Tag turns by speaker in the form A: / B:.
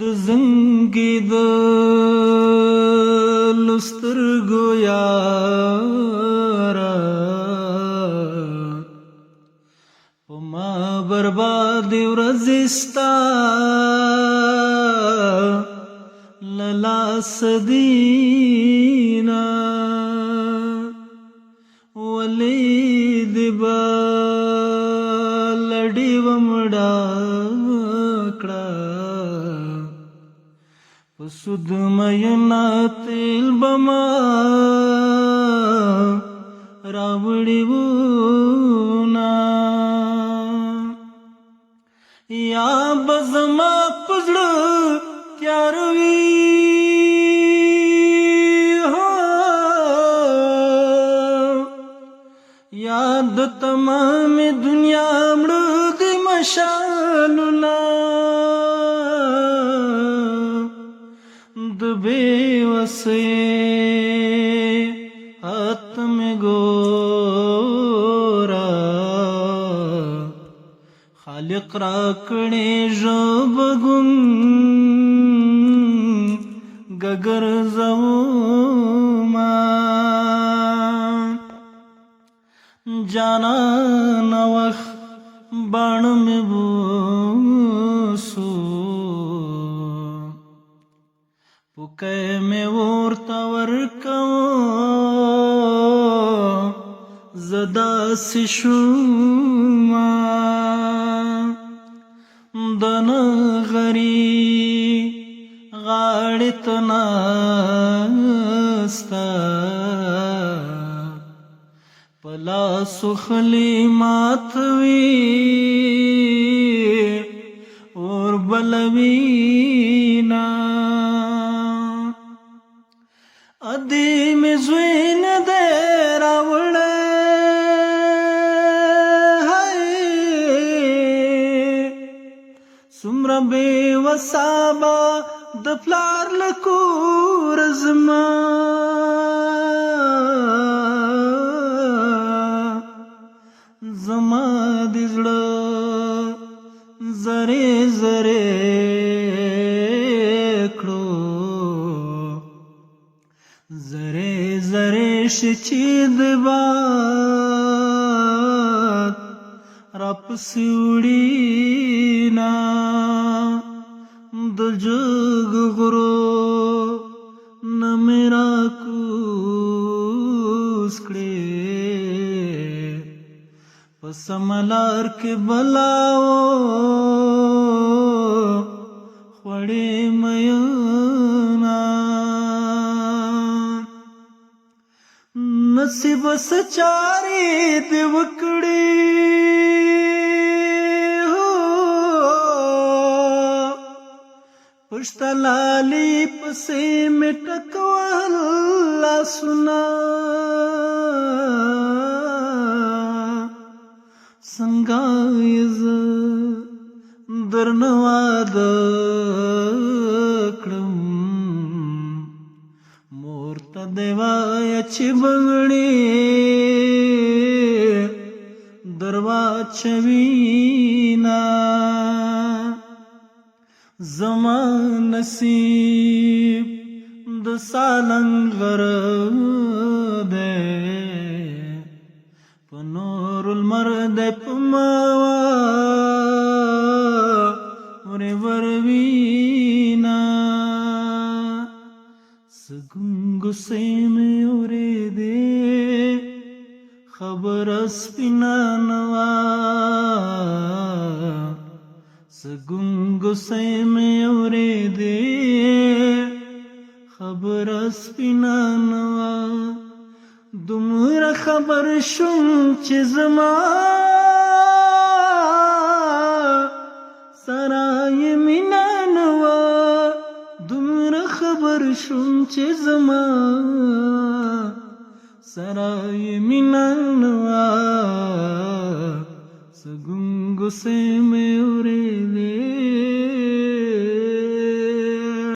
A: د زنګي د لسترګو یارا په ما برباد ورځې ستا له لاسه دینا ولې دې به له ډېوه مړه کړه په سود مینا تیل به ما راوړي وونه یا به زما په زړه تیار وي یا د تمامې دنیا مړه د مشالونه د بېوسۍ حت مې ګوره خالق را کړې ژبه ګونګه ګرځومه جانانه وخت باڼه مې بوسو پوکی مې ورته ورکوم زه داسې شومه د نغري غاړې ته ناسته په لاسو خلي ماتوي اور بلوينا ادي مې زوی نه دی راوړی څومره بېوسه به د پلار له کوره زما زما د زړه زرې زرې کړو زرې زرې شي چې د باد راپسې وړينا د جګ غرو نه مې راکوز کړې په سمه لار کې بلاو خوړې مینا نصیب سچارې دې وکړې پشته لالي پسې مې ټکول لاسونه څنګه یې زه درنه واده کړم مور ته دې وایه چې بنګړې در واچوینه زما نصیب د سالنګر دی په نور المر دی په ماوا ورې وروینا سګنګسې مې اورېدې خبره سپینه نه وه سګنګسې مې اورېدې خبره سپینه نه وه دومره خبر شوم چې زما سره یې مینه نه وه دومره خبر شوم چې زما سره یې مینه نه وه سګنګسې